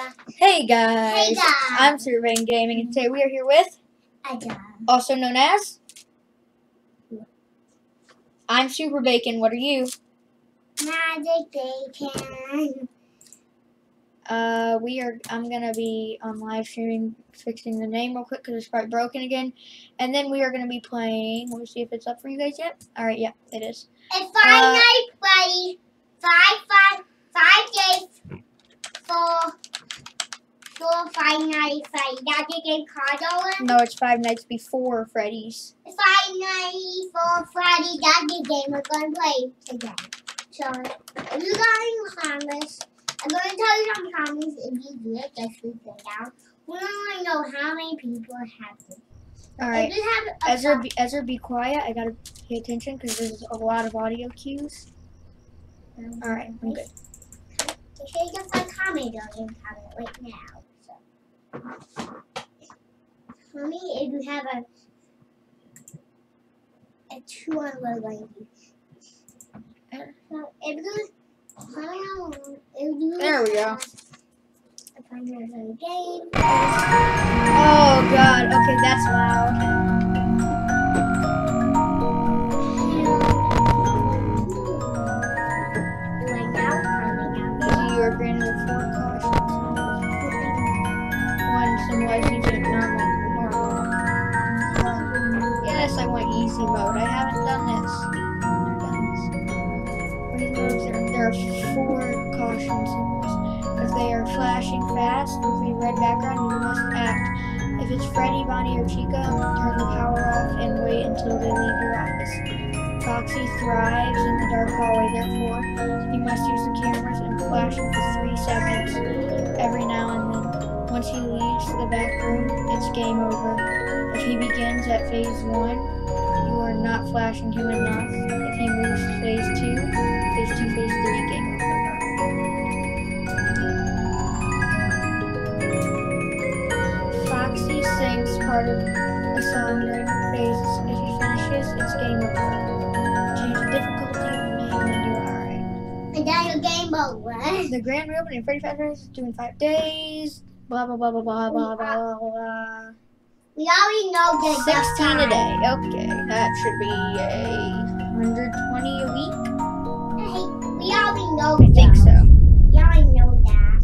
Hey guys, Hey guys. I'm Surveying Gaming, and today we are here with, also known as, I'm Super Bacon. What are you? Magic Bacon. I'm gonna be on live streaming, fixing the name real quick because it's probably broken again, and then we are gonna be playing. Let me see if it's up for you guys yet. All right, yeah, it is. It's Five Nights Freddy. 5 days for 5 Nights Freddy. That's the game called No, it's 5 Nights Before Freddy's. 5 Nights for Freddy. That's the game we're gonna play today. So if you got any comments, I'm gonna tell you some comments. If you do it, just leave it down. We don't want to know how many people have this. All right, Ezra, be quiet. I gotta pay attention because there's a lot of audio cues. All right, I'm good. Make sure you just like comment on it right now. So, for me, if you have a 2 on road like this. So if you There we go. Game. Oh God. Okay, that's loud. You are granted a 4 cautions. 1 symbolizes a normal. Yes, I want easy mode. I haven't done this. What do you notice there are 4 caution symbols. If they are flashing fast with a red background, you must act. If it's Freddy, Bonnie, or Chica, turn the power off and wait until they leave your office. Foxy thrives in the dark hallway, therefore, you must use the cameras and flash them for 3 seconds every now and then. Once he leaves the back room, it's game over. If he begins at phase 1, you are not flashing him enough. If he moves to phase 2, phase 2, phase 3, game over. Foxy sings part of a song during phases. If he finishes, it's game over. Change the difficulty and you are alright. And then the game over. The grand reopening of Freddy Fazbear is due in 5 days. Blah blah blah blah blah blah blah blah. We already know the 16 a day. Okay, that should be a 120 a week. Hey, we already know I think so. You already know that.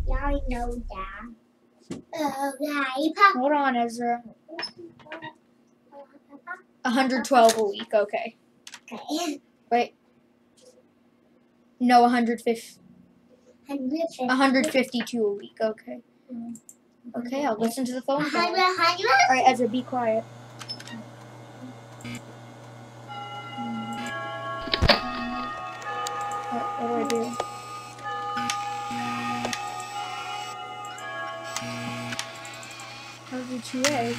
You already know that. Okay. Hold on, Ezra. 112 a week. Okay. Okay. Wait. No, 150. 152 a week. Okay. Okay, I'll listen to the phone call. 100. Alright, Ezra, be quiet. What do I do? How do 2A?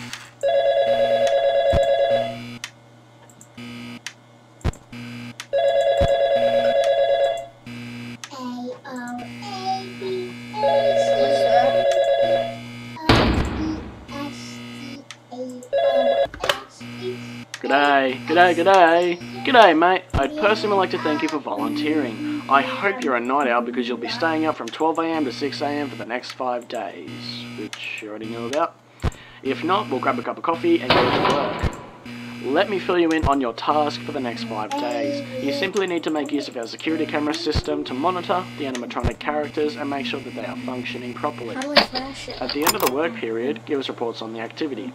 G'day, mate. I'd personally like to thank you for volunteering. I hope you're a night owl because you'll be staying up from 12 AM to 6 AM for the next 5 days, which you already know about. If not, we'll grab a cup of coffee and go to work. Let me fill you in on your task for the next 5 days. You simply need to make use of our security camera system to monitor the animatronic characters and make sure that they are functioning properly. How do I flash it? At the end of the work period, give us reports on the activity.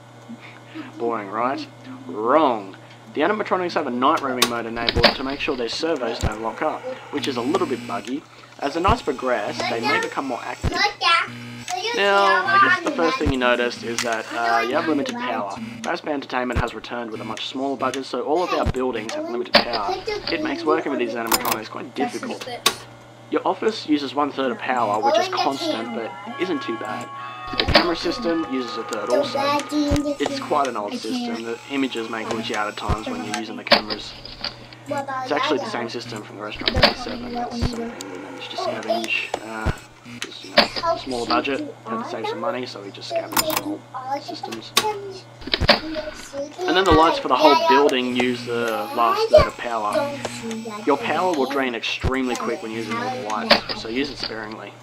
Boring, right? Wrong. The animatronics have a night roaming mode enabled to make sure their servos don't lock up, which is a little bit buggy. As the nights progress, they may become more active. Now, I guess the first thing you noticed is that you have limited power. Fazbear Entertainment has returned with a much smaller budget, so all of our buildings have limited power. It makes working with these animatronics quite difficult. Your office uses 1/3 of power, which is constant, but isn't too bad. The camera system uses 1/3 also. It's quite an old system. The images may glitch out at times when you're using the cameras. It's actually the same system from the restaurant 37. That's something we managed to scavenge. Just, you know, smaller budget, had to save some money, so we just scavenged some old systems. And then the lights for the whole building use the last third of power. Your power will drain extremely quick when using all the lights, so use it sparingly.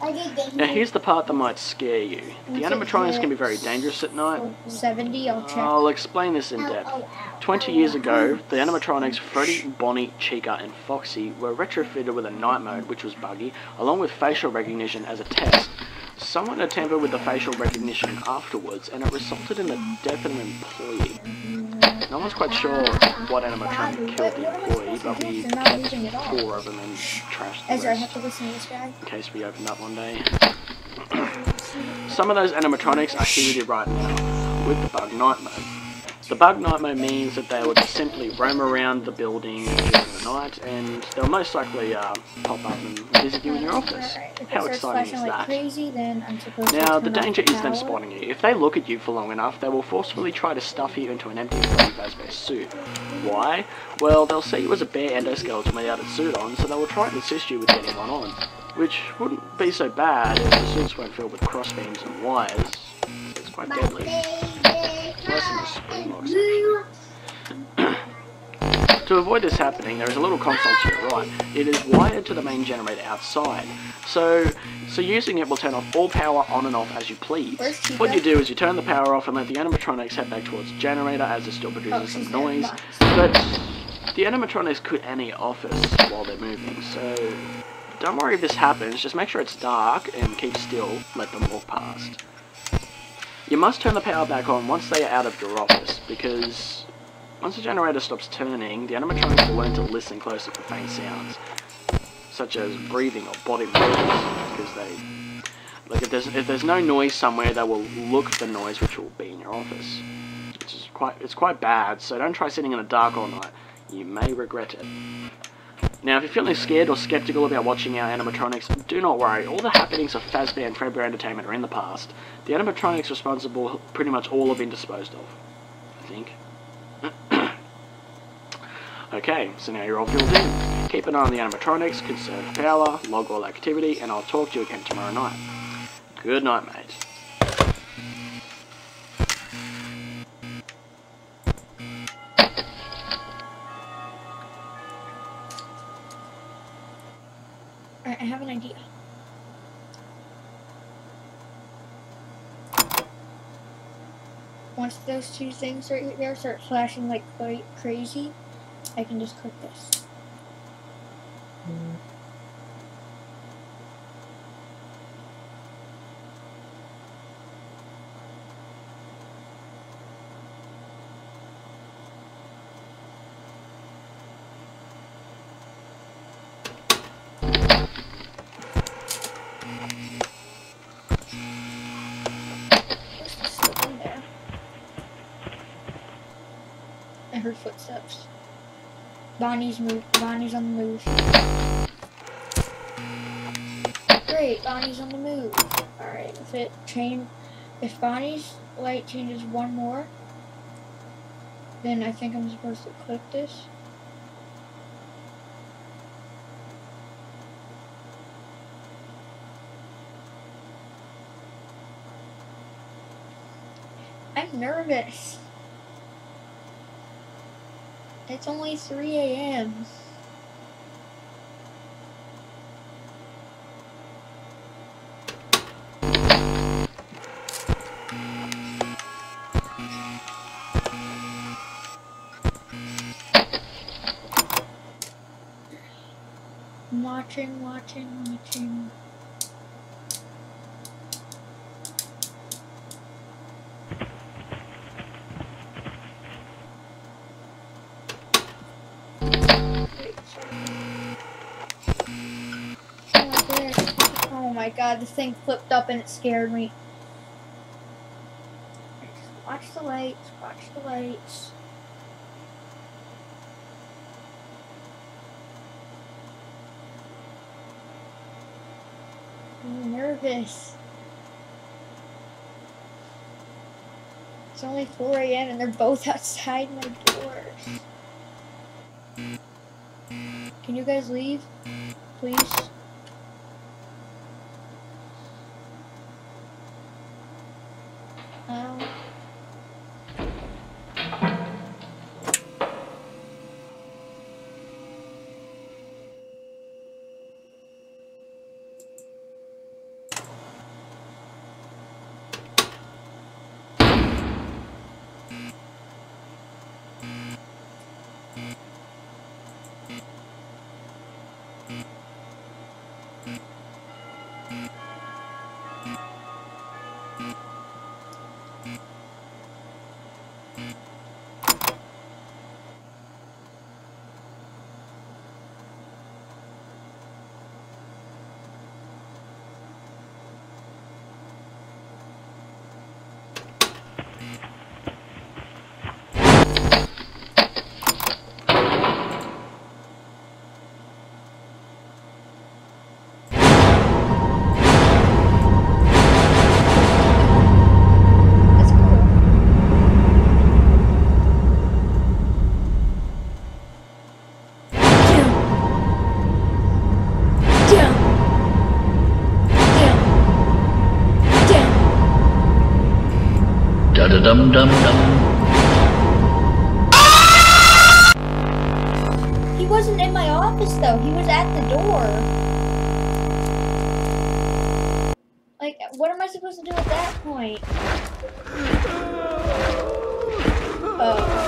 Now here's the part that might scare you. The animatronics can be very dangerous at night. 70, I'll check. I'll explain this in depth. 20 years ago, the animatronics Freddy, Bonnie, Chica and Foxy were retrofitted with a night mode, which was buggy, along with facial recognition as a test. Someone had tampered with the facial recognition afterwards, and it resulted in the death of an employee. No one's quite sure what animatronic killed the employee, but we kept 4 of them and trashed the Ezra, I rest, have to listen to this guy. in case we opened up one day. Some of those animatronics are here right now, with the bug night mode. The bug night mode means that they will just simply roam around the building during the night, and they'll most likely pop up and visit you in your office. How exciting is that? Crazy, then I'm supposed to Now, the turn off danger the is them power. spotting you. If they look at you for long enough, they will forcefully try to stuff you into an empty Freddy Fazbear suit. Why? Well, they'll see you as a bare endoskeleton without a suit on, so they will try and assist you with getting one on. Which wouldn't be so bad if the suits weren't filled with crossbeams and wires. It's quite deadly. Worse than the spring locks. To avoid this happening, there is a little console to your right. It is wired to the main generator outside, so using it will turn off all power on and off as you please. What you do is you turn the power off and let the animatronics head back towards the generator as it still produces some noise, but the animatronics could enter your office while they're moving, so don't worry if this happens, just make sure it's dark and keep still, let them walk past. You must turn the power back on once they are out of your office, because once the generator stops turning, the animatronics will learn to listen closely for faint sounds, such as breathing or body movements, because if there's no noise somewhere, they will look for noise which will be in your office. It's quite bad, so don't try sitting in the dark all night. You may regret it. Now, if you're feeling scared or skeptical about watching our animatronics, do not worry. All the happenings of Fazbear and Fredbear Entertainment are in the past. The animatronics responsible pretty much all have been disposed of, I think. Okay, so now you're all filled in. Keep an eye on the animatronics, conserve power, log all activity, and I'll talk to you again tomorrow night. Good night, mate. Alright, I have an idea. Once those 2 things right there start flashing like crazy, I can just click this. I heard footsteps. Bonnie's on the move. Great, Bonnie's on the move. Alright, if Bonnie's light changes 1 more, then I think I'm supposed to click this. I'm nervous. It's only 3 a.m. I'm watching. Oh my god, this thing flipped up and it scared me. Watch the lights. I'm nervous. It's only 4 a.m. and they're both outside my doors. Can you guys leave, please? Dum dum dum. He wasn't in my office though. He was at the door. Like, what am I supposed to do at that point? Oh.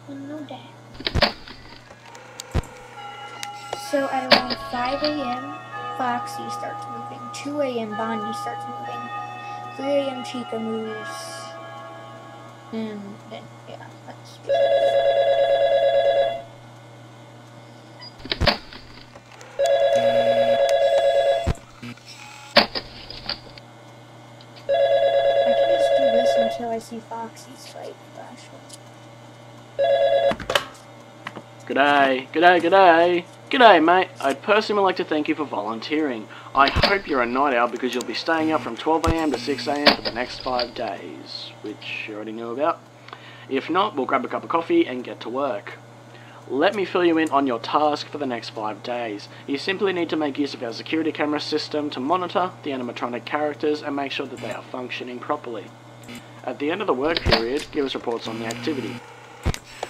No doubt. So at around 5 a.m., Foxy starts moving. 2 a.m., Bonnie starts moving. 3 a.m., Chica moves. And then, yeah, that's... I can just do this until I see Foxy's light flashlight. G'day, g'day, g'day. G'day, mate. I'd personally like to thank you for volunteering. I hope you're a night owl because you'll be staying up from 12 a.m. to 6 a.m. for the next 5 days, which you already knew about. If not, we'll grab a cup of coffee and get to work. Let me fill you in on your task for the next 5 days. You simply need to make use of our security camera system to monitor the animatronic characters and make sure that they are functioning properly. At the end of the work period, give us reports on the activity.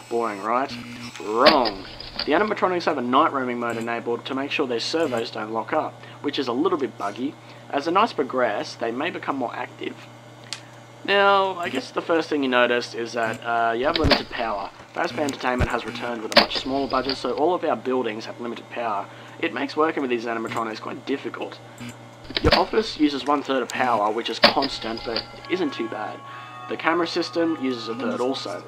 Boring, right? Wrong. The animatronics have a night roaming mode enabled to make sure their servos don't lock up, which is a little bit buggy. As the nights progress, they may become more active. Now, I guess the first thing you notice is that you have limited power. Fazbear Entertainment has returned with a much smaller budget, so all of our buildings have limited power. It makes working with these animatronics quite difficult. Your office uses 1/3 of power, which is constant, but isn't too bad. The camera system uses 1/3 also.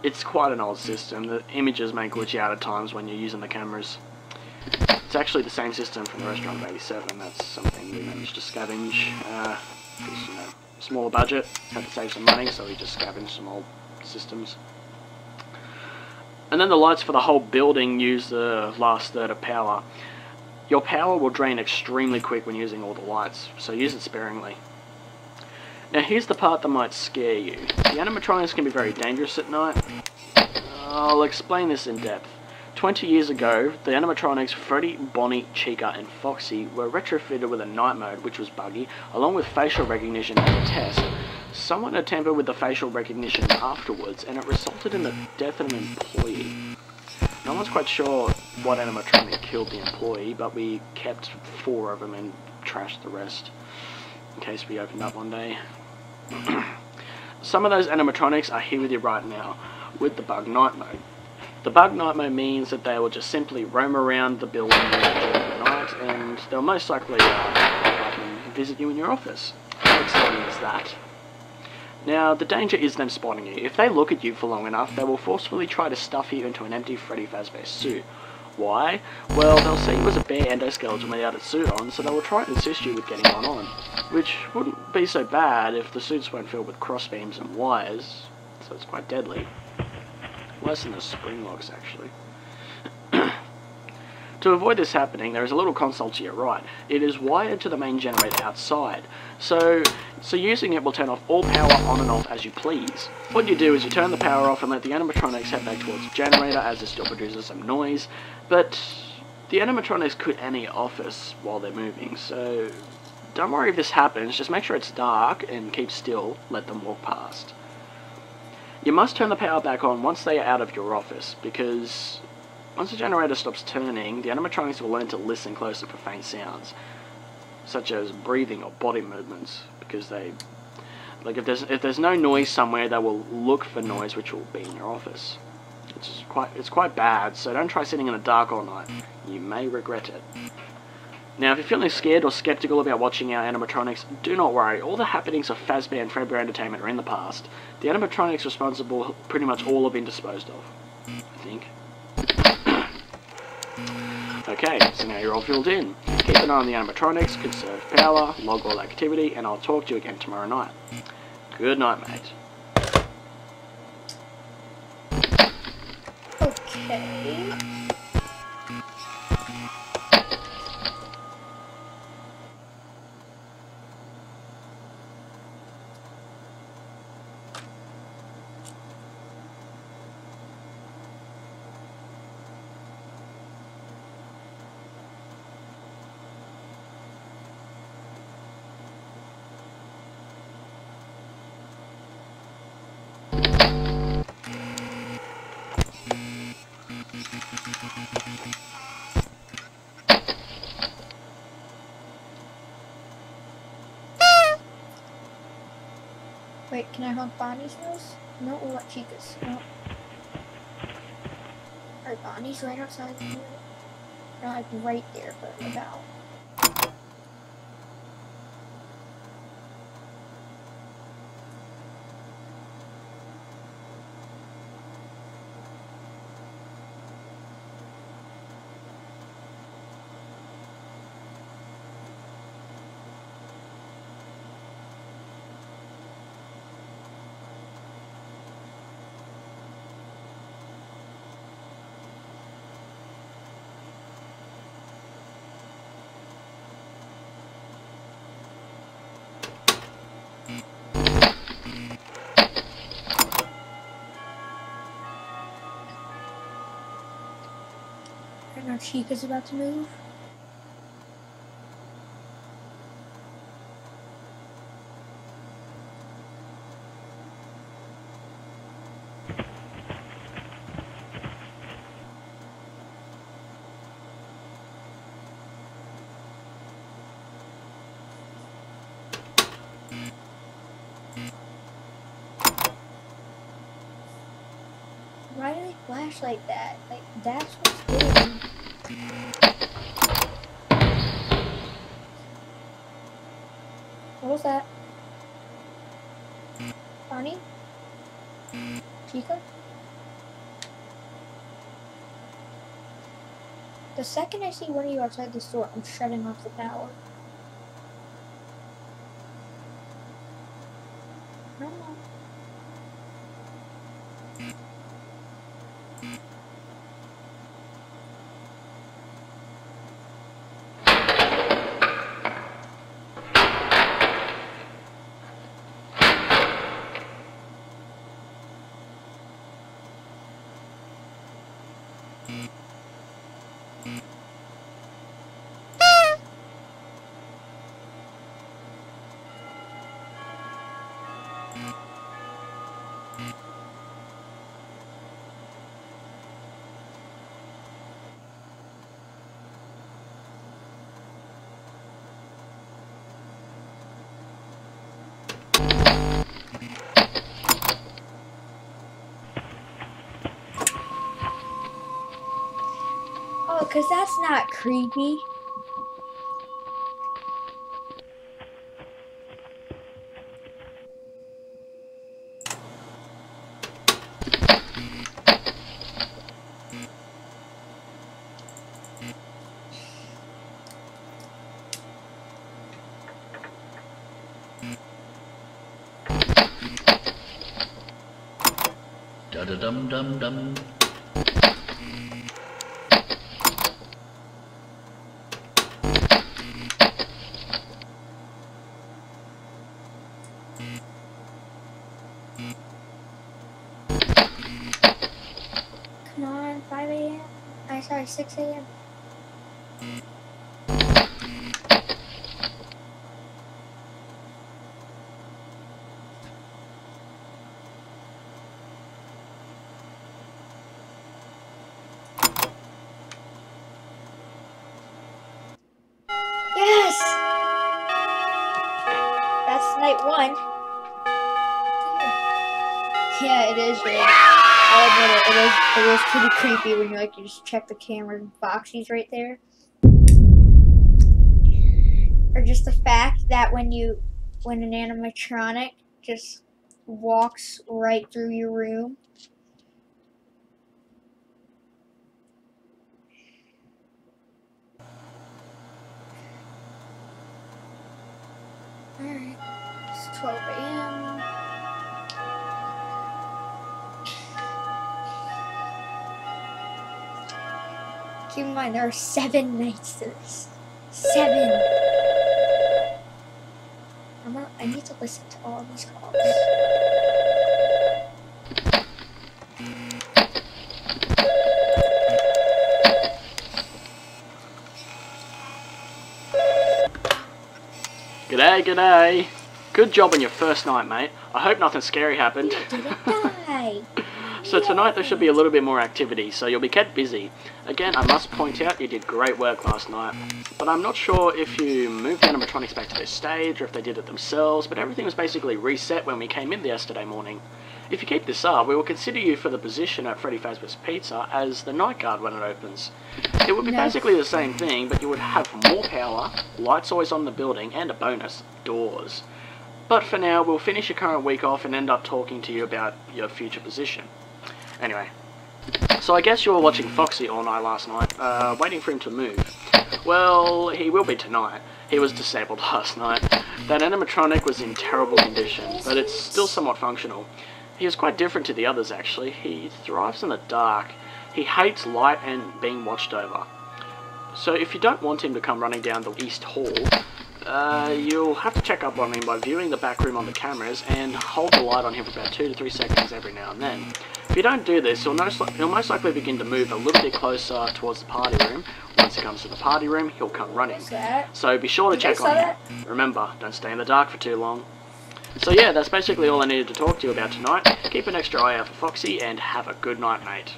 It's quite an old system. The images may glitch out at times when you're using the cameras. It's actually the same system from the restaurant of 87. That's something we managed to scavenge. Because, you know, smaller budget, had to save some money, so we just scavenged some old systems. And then the lights for the whole building use the last third of power. Your power will drain extremely quick when using all the lights, so use it sparingly. Now here's the part that might scare you. The animatronics can be very dangerous at night. I'll explain this in depth. 20 years ago, the animatronics Freddy, Bonnie, Chica and Foxy were retrofitted with a night mode, which was buggy, along with facial recognition as a test. Someone had tampered with the facial recognition afterwards, and it resulted in the death of an employee. No one's quite sure what animatronic killed the employee, but we kept 4 of them and trashed the rest, in case we opened up one day. Some of those animatronics are here with you right now, with the bug night mode. The bug night mode means that they will just simply roam around the building during the night, and they'll most likely visit you in your office. How exciting is that? Now, the danger is them spotting you. If they look at you for long enough, they will forcefully try to stuff you into an empty Freddy Fazbear suit. Why? Well, they'll see you as a bare endoskeleton without a suit on, so they will try and assist you with getting one on. Which wouldn't be so bad if the suits weren't filled with crossbeams and wires, so it's quite deadly. Worse than the spring locks, actually. To avoid this happening, there is a little console to your right. It is wired to the main generator outside, so using it will turn off all power on and off as you please. What you do is you turn the power off and let the animatronics head back towards the generator, as it still produces some noise, but the animatronics could enter your office while they're moving, so don't worry if this happens. Just make sure it's dark and keep still, let them walk past. You must turn the power back on once they are out of your office, because once the generator stops turning, the animatronics will learn to listen closely for faint sounds, such as breathing or body movements, because they, like, if there's no noise somewhere, they will look for noise, which will be in your office. It's quite bad, so don't try sitting in the dark all night. You may regret it. Now, if you're feeling scared or skeptical about watching our animatronics, do not worry. All the happenings of Fazbear and Fredbear Entertainment are in the past. The animatronics responsible pretty much all have been disposed of, I think. Okay, so now you're all filled in. Keep an eye on the animatronics, conserve power, log all activity, and I'll talk to you again tomorrow night. Good night, mate. Okay. Wait, can I honk Bonnie's nose? No, or what, Chica's? No. Alright, Bonnie's right outside the door. Not like right there, but about. And our Chica's about to move. Why do they flash like that? Like, that's what's good. What was that? Bonnie? Chica? The second I see one of you outside the store, I'm shutting off the power. No, no. Oh, 'cause that's not creepy. Da-da-dum-dum-dum. Come on, 5 a.m. I'm sorry, 6 a.m. Yes! That's night 1. Yeah, it is really. I'll admit it is pretty creepy when you just check the cameras and Foxy's right there. Or just the fact that when an animatronic just walks right through your room. Alright, it's 12 a.m. Keep in mind, there are 7 nights to this. 7! I need to listen to all of these calls. G'day, g'day. Good job on your first night, mate. I hope nothing scary happened. Didn't die. So tonight there should be a little bit more activity, so you'll be kept busy. Again, I must point out you did great work last night, but I'm not sure if you moved the animatronics back to their stage or if they did it themselves, but everything was basically reset when we came in yesterday morning. If you keep this up, we will consider you for the position at Freddy Fazbear's Pizza as the night guard when it opens. It would be basically the same thing, but you would have more power, lights always on the building, and a bonus, doors. But for now, we'll finish your current week off and end up talking to you about your future position. Anyway, so I guess you were watching Foxy all night last night, waiting for him to move. Well, he will be tonight. He was disabled last night. That animatronic was in terrible condition, but it's still somewhat functional. He is quite different to the others actually. He thrives in the dark. He hates light and being watched over. So if you don't want him to come running down the East Hall, you'll have to check up on him by viewing the back room on the cameras and hold the light on him for about 2 to 3 seconds every now and then. If you don't do this, he'll most likely begin to move a little bit closer towards the party room. Once he comes to the party room, he'll come running. So be sure to check on him. Remember, don't stay in the dark for too long. So yeah, that's basically all I needed to talk to you about tonight. Keep an extra eye out for Foxy and have a good night, mate.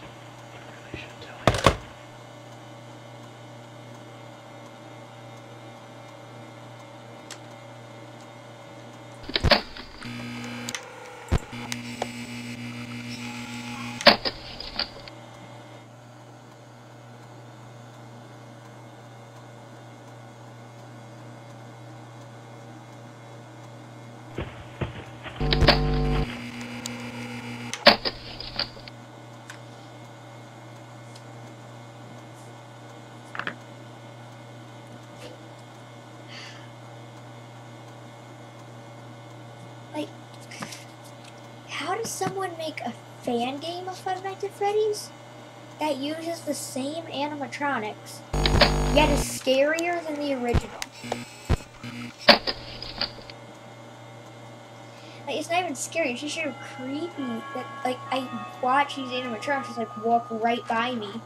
Like, how does someone make a fan game of Five Nights at Freddy's that uses the same animatronics, yet is scarier than the original? Like, it's not even scary, it's just sort of creepy that, like, I watch these animatronics just, like, walk right by me.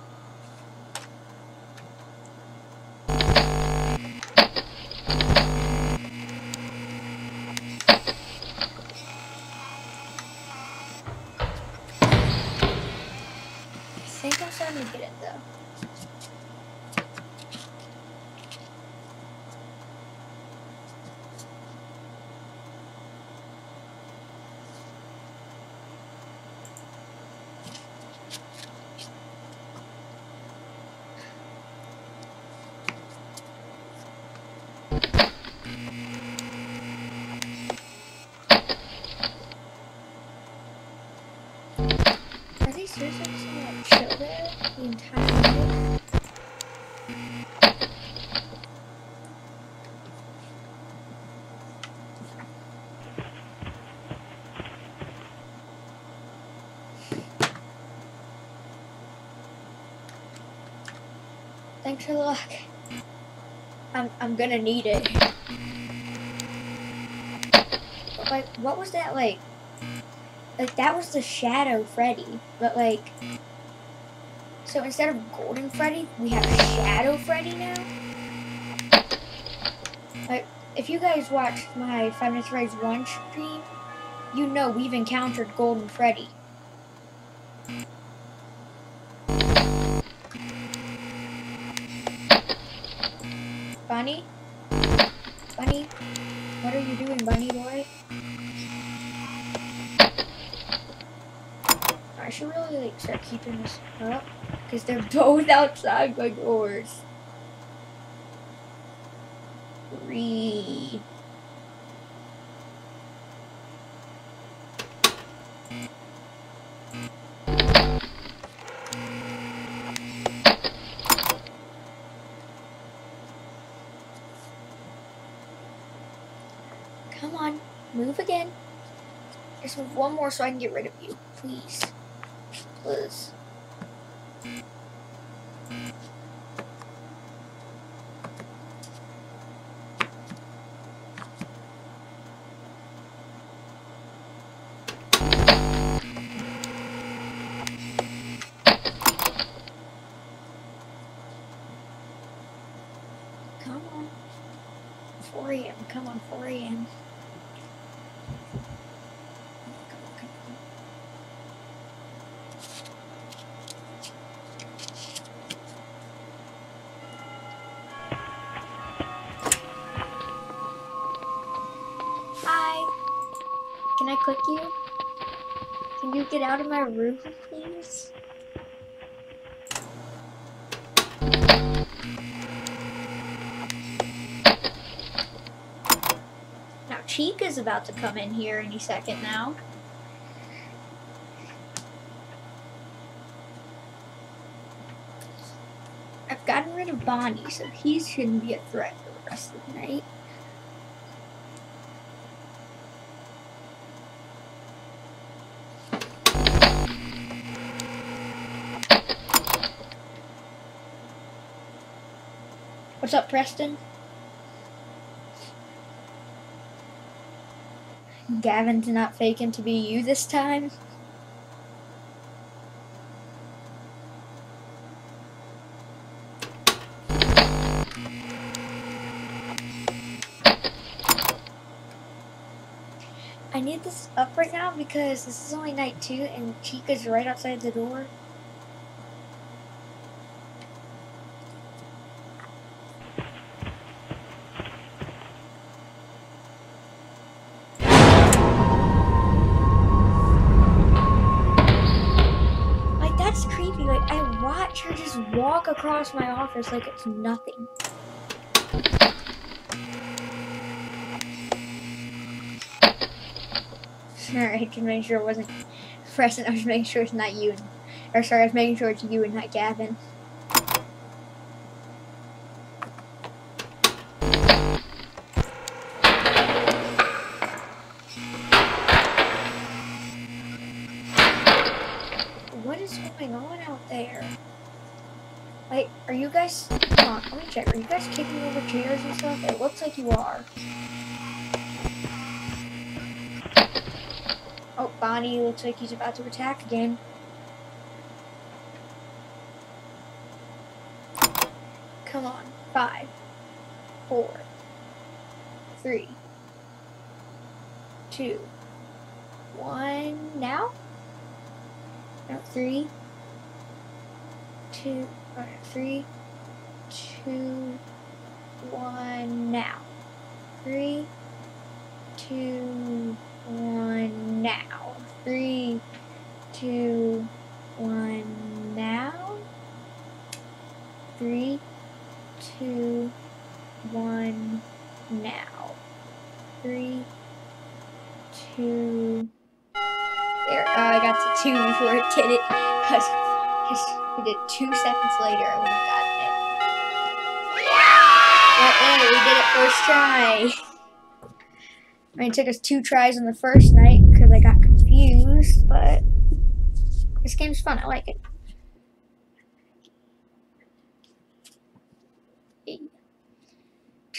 I think I'm starting to get it, though. Are they seriously just gonna like chill there the entire night? Thanks for the luck. I'm gonna need it. But like, what was that like? Like that was the Shadow Freddy, but like, so instead of Golden Freddy, we have Shadow Freddy now. Like, if you guys watched my 5 Nights at Freddy's 1 stream, you know we've encountered Golden Freddy. Bunny? Bunny? What are you doing, bunny boy? I should really like start keeping this up, because they're both outside my doors. 3. Come on, move again. Just move one more so I can get rid of you, please. Please. Come on. 4 a.m. Come on, 4 a.m. Hi. Can I click you? Can you get out of my room, please? Now Chica's about to come in here any second now. I've gotten rid of Bonnie, so he shouldn't be a threat for the rest of the night. What's up, Preston? Gavin's not faking to be you this time. I need this up right now because this is only night 2 and Chica's right outside the door. Like, that's creepy. Like, I watch her just walk across my office like it's nothing. Alright, just making sure it wasn't Preston. I was making sure it's not you. Or sorry, I was making sure it's you and not Gavin. What is going on out there? Like, are you guys... Come on, let me check. Are you guys kicking over chairs and stuff? It looks like you are. Oh, Bonnie looks like he's about to attack again. Come on. 5, 4, 3, 2, 1. Now? No, 3, 2, 3, 2, 1. Now. 3, 2, 1 now. 3, 2, 1 now. 3, 2, 1 now. 3, 2. There. Oh, I got to 2 before it did it. Because we did 2 seconds later, I would have gotten it. But hey, we did it first try. I mean, it took us 2 tries on the first night because I got confused, but this game's fun. I like it.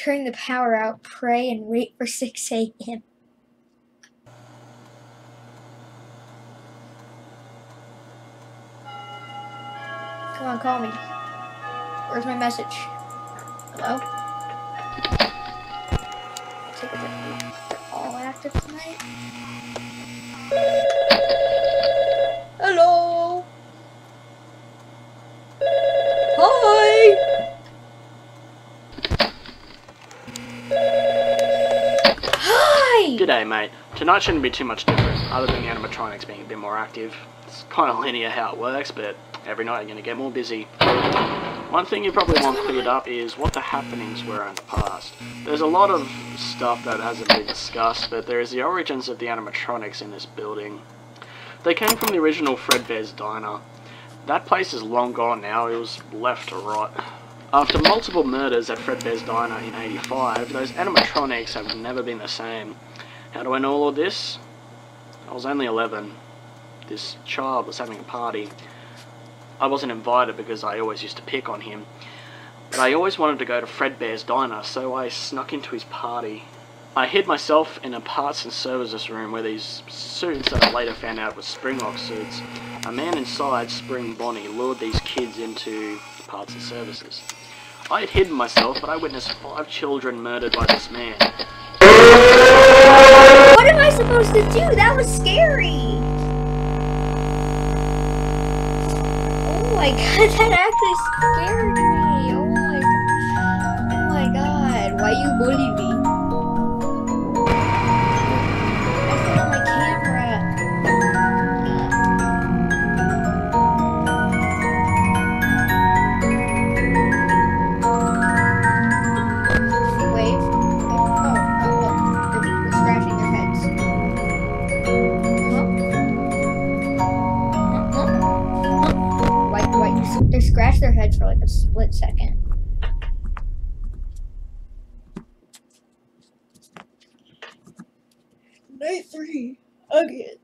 Turn the power out, pray, and wait for 6 a.m. Come on, call me. Where's my message? Hello? Take it that they're all active tonight. Hello? Hi! Hi! G'day, mate. Tonight shouldn't be too much different, other than the animatronics being a bit more active. It's kind of linear how it works, but every night you're going to get more busy. One thing you probably want cleared up is what the happenings were in the past. There's a lot of stuff that hasn't been discussed, but there is the origins of the animatronics in this building. They came from the original Freddy's diner. That place is long gone now, it was left to rot. After multiple murders at Freddy's diner in '85, those animatronics have never been the same. How do I know all of this? I was only 11. This child was having a party. I wasn't invited because I always used to pick on him, but I always wanted to go to Freddy's diner, so I snuck into his party. I hid myself in a parts and services room where these suits that I later found out were Springlock suits. A man inside, Spring Bonnie, lured these kids into parts and services. I had hidden myself, but I witnessed 5 children murdered by this man. What am I supposed to do? That was scary! Oh my god, that actually scared me! Oh my god, why you bully me? I put on my camera. Wave. Oh, look. They're scratching their heads. Huh? They scratch their heads for like a split second. Night 3 again.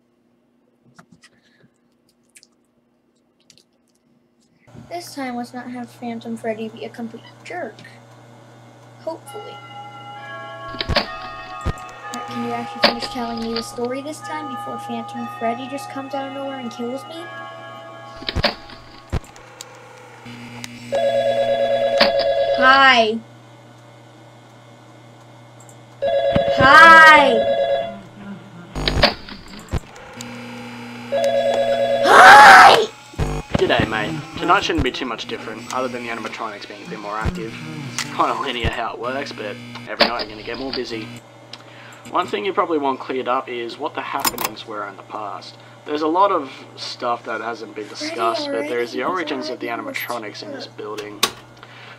This time, let's not have Phantom Freddy be a complete jerk. Hopefully. Alright, can you actually finish telling me the story this time before Phantom Freddy just comes out of nowhere and kills me? Hi. Hi. Hi! G'day, mate. Tonight shouldn't be too much different, other than the animatronics being a bit more active. It's kind of linear how it works, but every night you're going to get more busy. One thing you probably want cleared up is what the happenings were in the past. There's a lot of stuff that hasn't been discussed, but there is the origins of the animatronics in this building.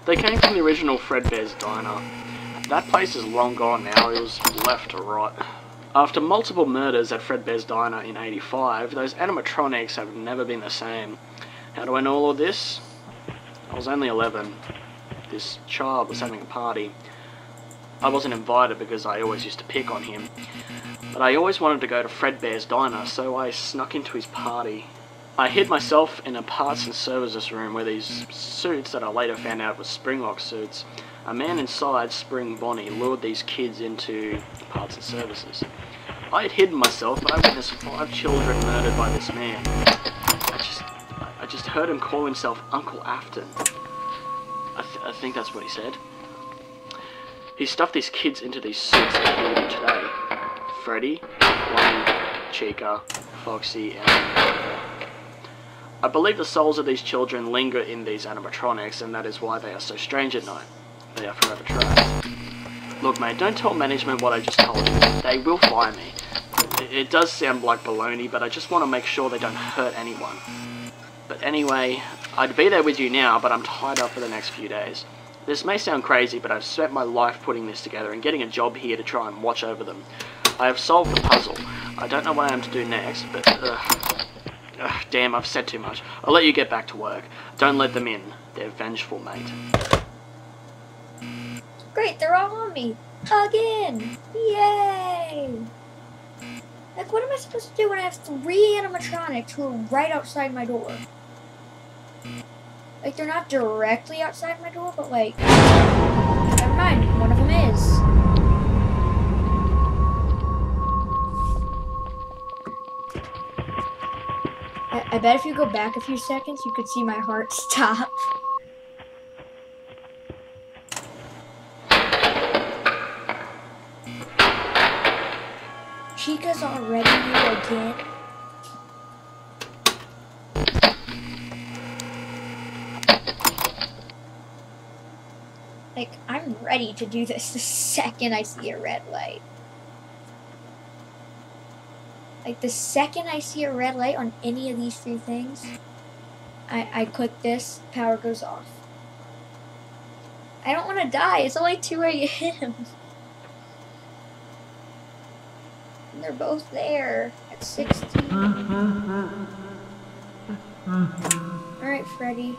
They came from the original Freddy's diner. That place is long gone now, it was left to rot. After multiple murders at Freddy's diner in '85, those animatronics have never been the same. How do I know all of this? I was only 11. This child was having a party. I wasn't invited because I always used to pick on him, but I always wanted to go to Freddy's diner, so I snuck into his party. I hid myself in a parts and services room where these suits that I later found out were Springlock suits. A man inside, Spring Bonnie, lured these kids into parts and services. I had hidden myself, but I witnessed 5 children murdered by this man. I just heard him call himself Uncle Afton. I think that's what he said. He stuffed these kids into these suits that he killed today. Freddy, Bonnie, Chica, Foxy, and... I believe the souls of these children linger in these animatronics, and that is why they are so strange at night. They are forever trapped. Look, mate, don't tell management what I just told you. They will fire me. It does sound like baloney, but I just want to make sure they don't hurt anyone. But anyway, I'd be there with you now, but I'm tied up for the next few days. This may sound crazy, but I've spent my life putting this together and getting a job here to try and watch over them. I have solved the puzzle. I don't know what I am to do next, but... damn, I've said too much. I'll let you get back to work. Don't let them in. They're vengeful, mate. Great, they're all on me. Again! Yay! Like, what am I supposed to do when I have 3 animatronics who are right outside my door? Like, they're not directly outside my door, but like... I'm mind, one of them is. I bet if you go back a few seconds, you could see my heart stop. Chica's already here again. Like, I'm ready to do this the second I see a red light. Like, the second I see a red light on any of these three things, I click this, power goes off. I don't want to die. It's only 2 a.m. And they're both there at 16. Alright, Freddy.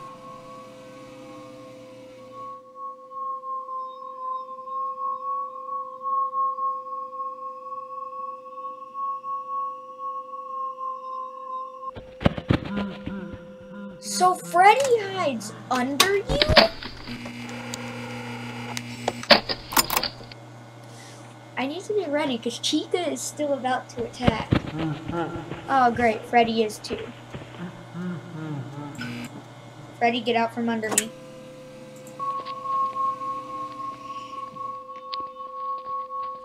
So Freddy hides under you? I need to be ready because Chica is still about to attack. Oh great, Freddy is too. Freddy, get out from under me.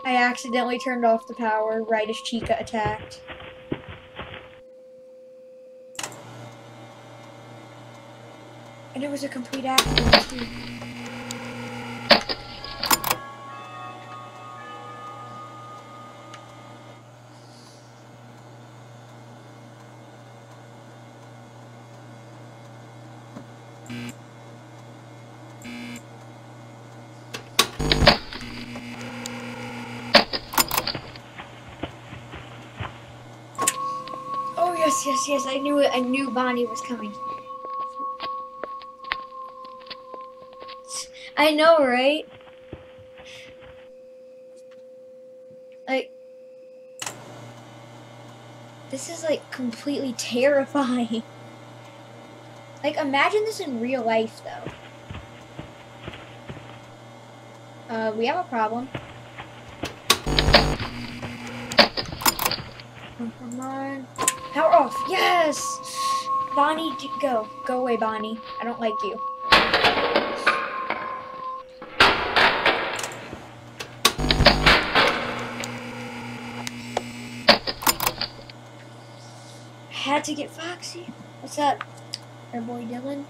I accidentally turned off the power right as Chica attacked. And it was a complete accident too. Oh yes, I knew it. I knew Bonnie was coming. I know, right? Like, this is like completely terrifying. Like, imagine this in real life, though. We have a problem. Come on. Power off. Yes! Bonnie, go. Go away, Bonnie. I don't like you. Had to get Foxy. What's up, our boy Dylan?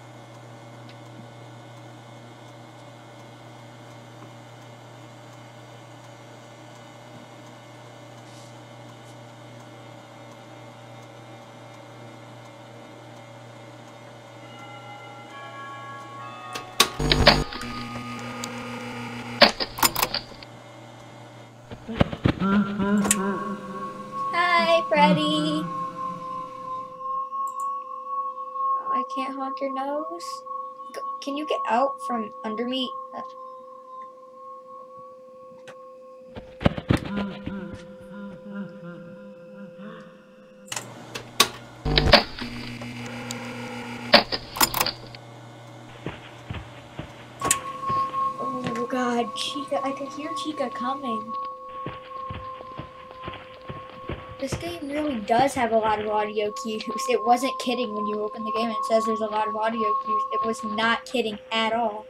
Hi, Freddy. I can't honk your nose. Can you get out from under me? Oh God, Chica! I could hear Chica coming. This game really does have a lot of audio cues. It wasn't kidding when you open the game and it says there's a lot of audio cues. It was not kidding at all.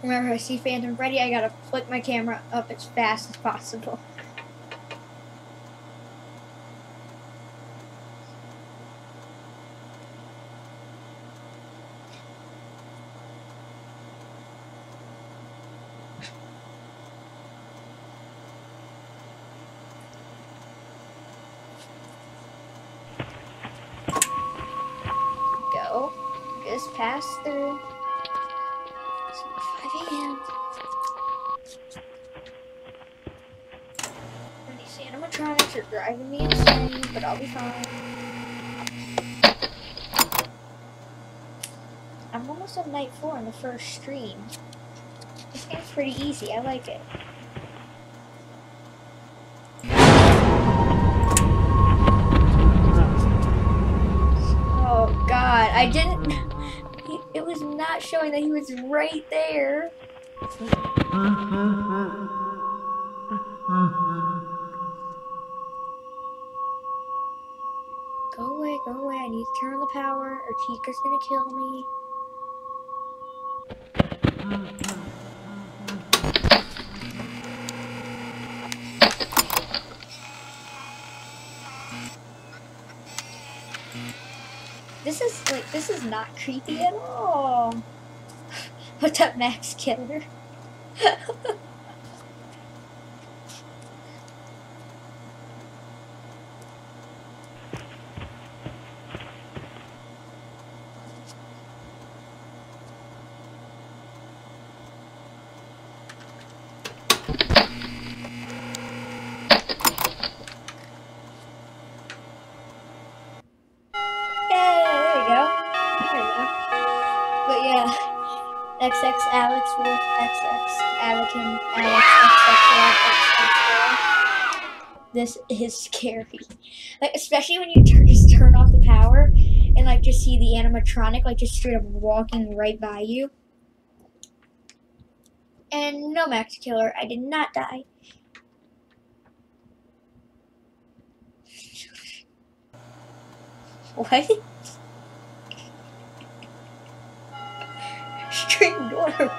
Whenever I see Phantom Freddy, I gotta flick my camera up as fast as possible. Go. Just pass through. It's 5 a.m. These animatronics are driving me insane, but I'll be fine. I'm almost on night 4 on the first stream. This game's pretty easy. I like it. god, I didn't. It was not showing that he was right there. Go away, go away. I need to turn on the power or Chica's gonna kill me. This is not creepy at all. What's up, Max Killer? XX Alex Wolf XX Anakin Alex XX This is scary. Like, especially when you just turn off the power and like just see the animatronic like just straight up walking right by you. And no, Max Killer, I did not die. What? Straight door. What?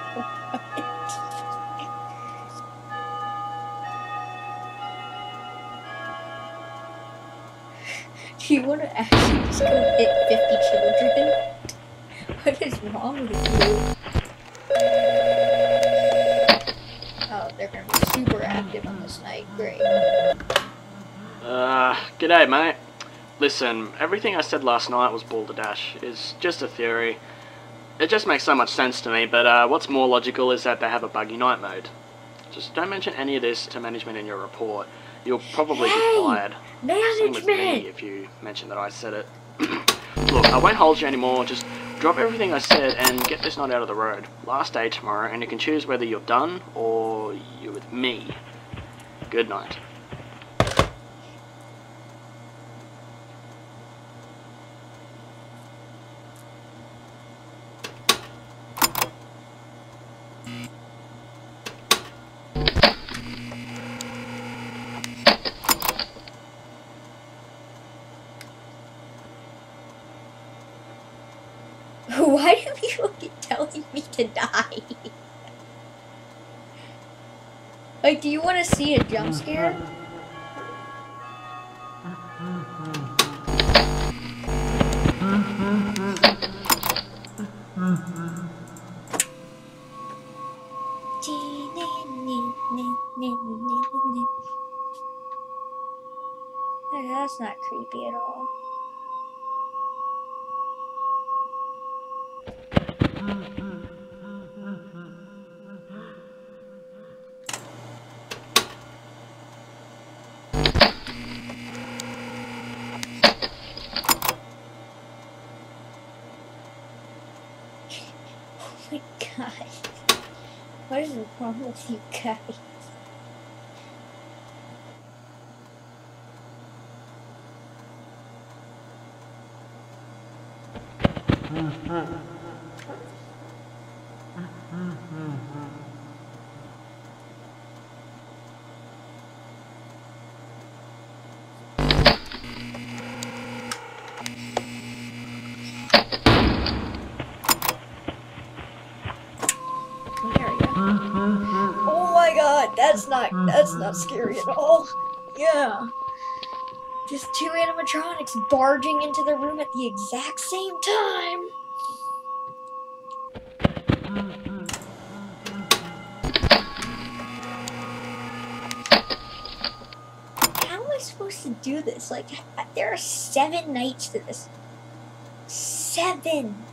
Do you want to actually just go hit 50 children? What is wrong with you? Oh, they're gonna be super active on this night. Great. G'day, mate. Listen, everything I said last night was balderdash. It's just a theory. It just makes so much sense to me, but what's more logical is that they have a buggy night mode. Just don't mention any of this to management in your report. You'll probably be fired. Same with me if you mention that I said it. Look, I won't hold you anymore. Just drop everything I said and get this night out of the road. Last day tomorrow, and you can choose whether you're done or you're with me. Good night. Why do people keep telling me to die? Like, do you want to see a jump scare? That's not creepy at all. Oh my god. What is wrong with you guys? Oh my god, that's not scary at all. Yeah. Just two animatronics barging into the room at the exact same time. How am I supposed to do this? Like, there are 7 nights to this. 7.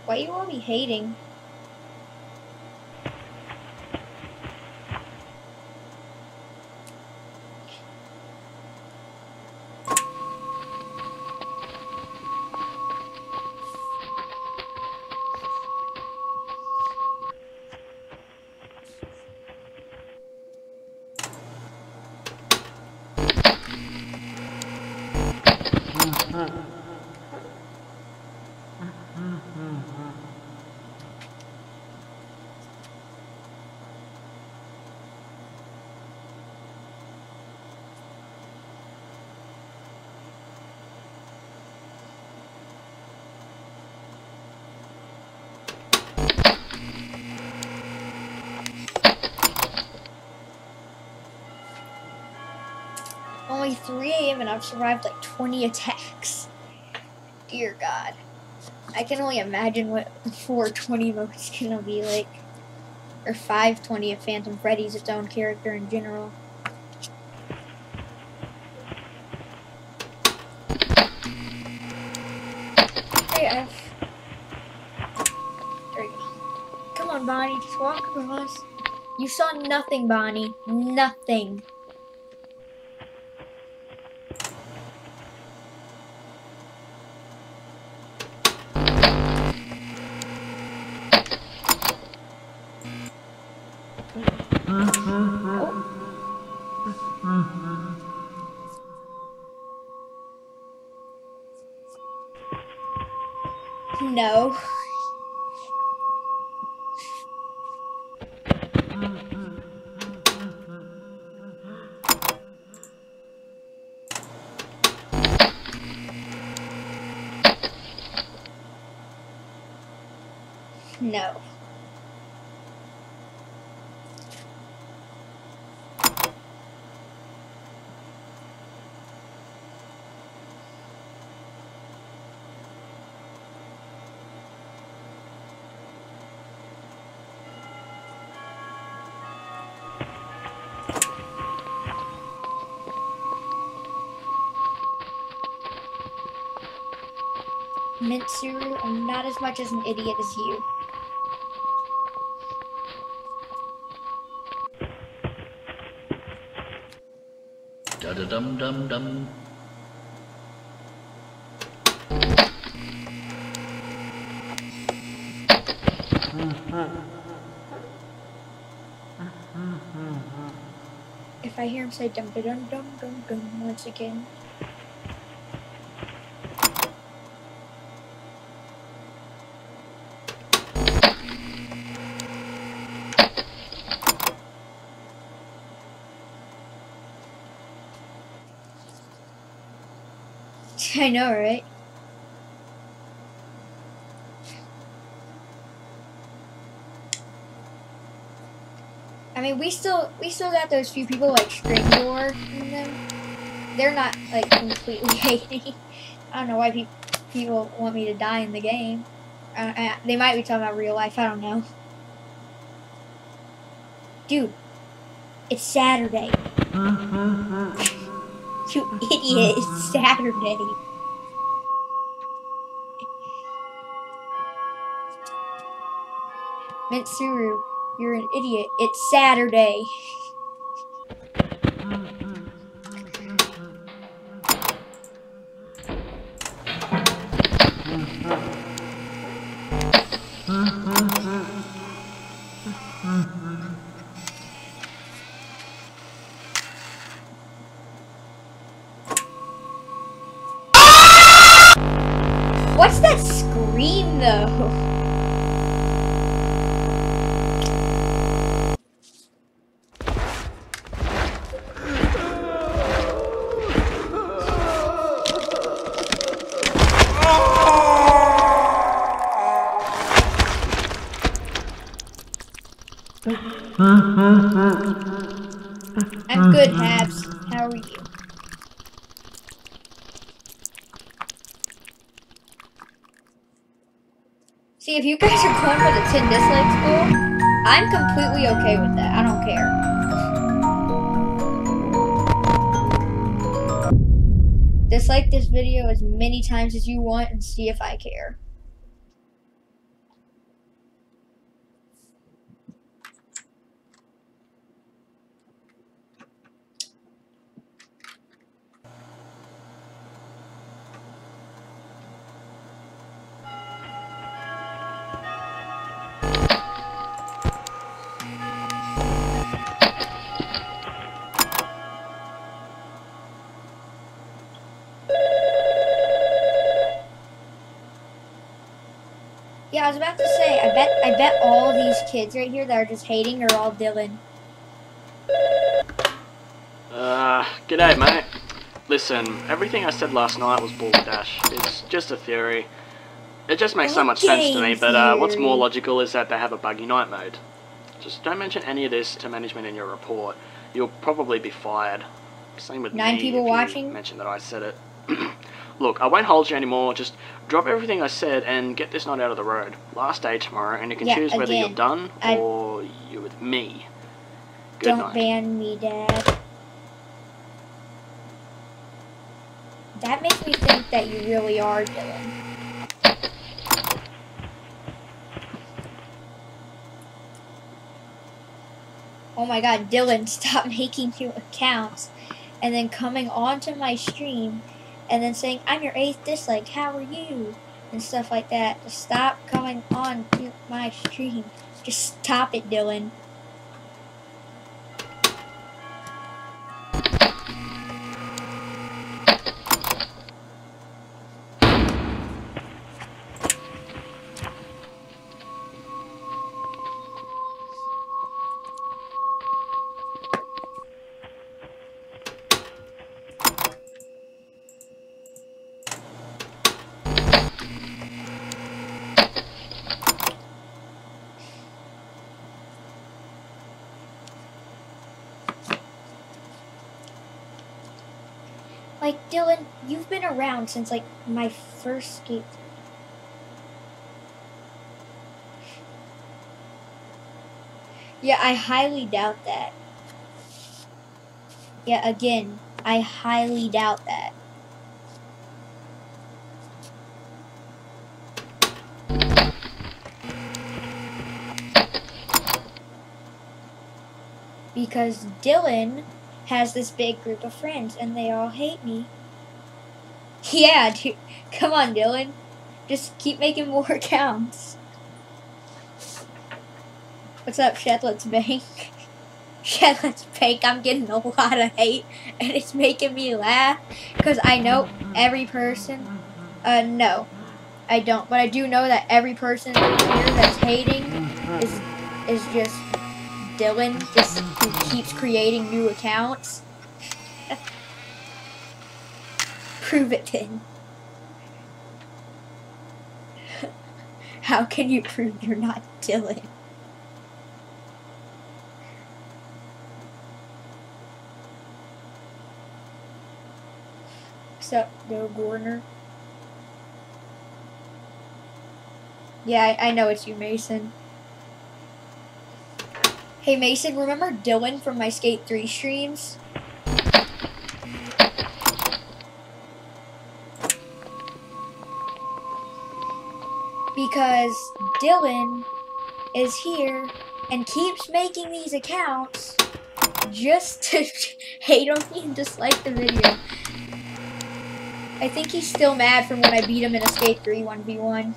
Why you all be hating? only 3 a.m. and I've survived like 20 attacks. Dear God. I can only imagine what 420 mode's gonna be like. Or 520 if Phantom Freddy's its own character in general. Hey, there you go. Come on, Bonnie, just walk across. You saw nothing, Bonnie. Nothing. No. No. Mitsuru, I'm not as much as an idiot as you. Da da dum dum dum. If I hear him say dum dum dum dum dum dum once again. I know, right? I mean, we still got those few people like String Door in them. They're not like completely hating. I don't know why people want me to die in the game. They might be talking about real life. I don't know. Dude, it's Saturday. You idiot! It's Saturday. Mitsuru, you're an idiot. It's Saturday. What's that scream though? I'm good, Habs. How are you? See, if you guys are going for the 10 dislikes goal, I'm completely okay with that. I don't care. Dislike this video as many times as you want and see if I care. Yeah, I was about to say, I bet all these kids right here that are just hating are all Dylan. G'day mate. Listen, everything I said last night was bulldash. It's just a theory. It just makes so much sense to me, but what's more logical is that they have a buggy night mode. Just don't mention any of this to management in your report. You'll probably be fired. Same with 9 me, people if you watching. mention that I said it. Look, I won't hold you anymore. Just drop everything I said and get this night out of the road. Last day tomorrow, and you can Yeah, choose whether you're again, done or you're with me. Good Don't night. ban me, Dad. That makes me think that you really are Dylan. Oh my god, Dylan, stop making new accounts and then coming onto my stream and then saying, I'm your 8th dislike, how are you? And stuff like that. Just stop coming on to my stream. Just stop it, Dylan. Like, Dylan, you've been around since, like, my first skate. Yeah, I highly doubt that. Yeah, again, I highly doubt that. Because Dylan has this big group of friends and they all hate me. Yeah, dude. Come on, Dylan. Just keep making more accounts. What's up, Shedlet's Bank? Shedlet's Bank, I'm getting a lot of hate and it's making me laugh because I know every person. No, I don't. But I do know that every person here that's hating is just Dylan, just who keeps creating new accounts. Prove it then. How can you prove you're not Dylan? What's up, No Gorner? Yeah, I know it's you, Mason. Hey, Mason, remember Dylan from my Skate 3 streams? Because Dylan is here and keeps making these accounts just to hate on me and dislike the video. I think he's still mad from when I beat him in a Skate 3 1v1.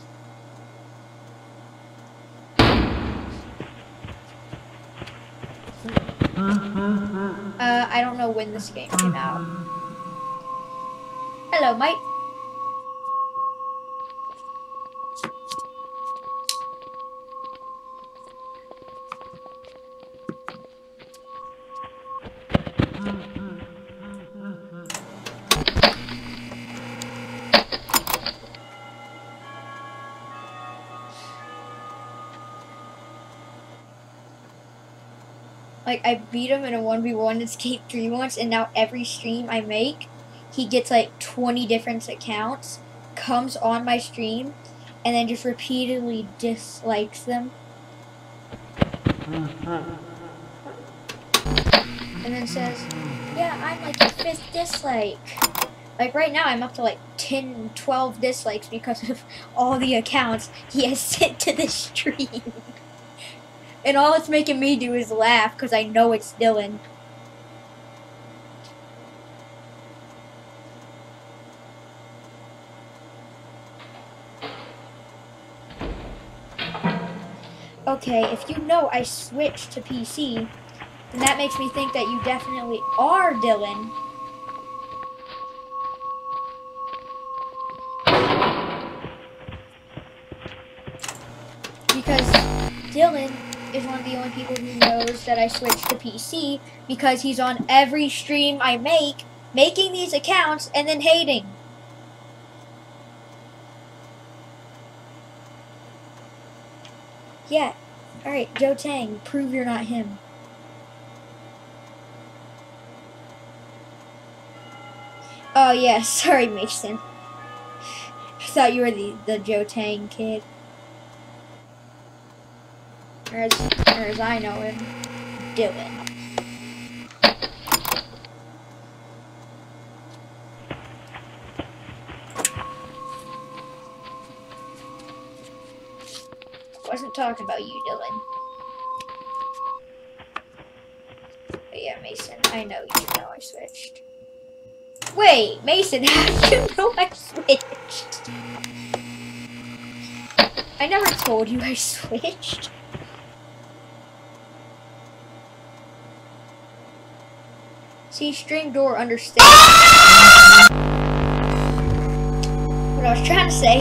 I don't know when this game came out. Hello, Mike. Like, I beat him in a 1v1 in Skate 3 once, and now every stream I make, he gets like 20 different accounts, comes on my stream, and then just repeatedly dislikes them. And then says, yeah, I'm like the 5th dislike. Like, right now I'm up to like 10, 12 dislikes because of all the accounts he has sent to this stream. And all it's making me do is laugh because I know it's Dylan. Okay, if you know I switched to PC, then that makes me think that you definitely are Dylan. Because Dylan is one of the only people who knows that I switched to PC because he's on every stream I make, making these accounts and then hating. Yeah. Alright, Joe Tang, prove you're not him. Oh yeah, sorry Mason. I thought you were the Joe Tang kid. Or as I know him, Dylan. Wasn't talking about you, Dylan. But yeah, Mason, I know you know I switched. Wait, Mason, how do you know I switched? I never told you I switched. See, stream door understands. What I was trying to say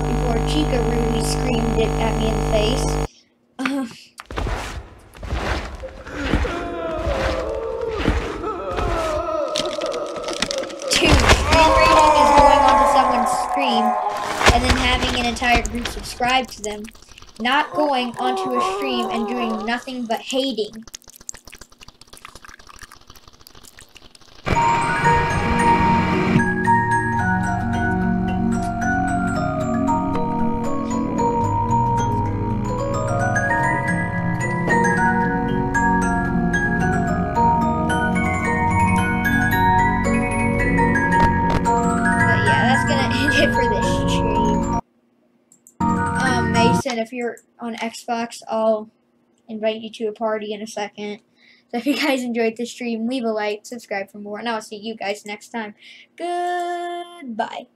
before Chica rudely screamed it at me in the face. Dude, stream rating is going onto someone's stream and then having an entire group subscribe to them, not going onto a stream and doing nothing but hating. For this stream. Mason, if you're on Xbox, I'll invite you to a party in a second. So if you guys enjoyed this stream, leave a like, subscribe for more, and I'll see you guys next time. Goodbye.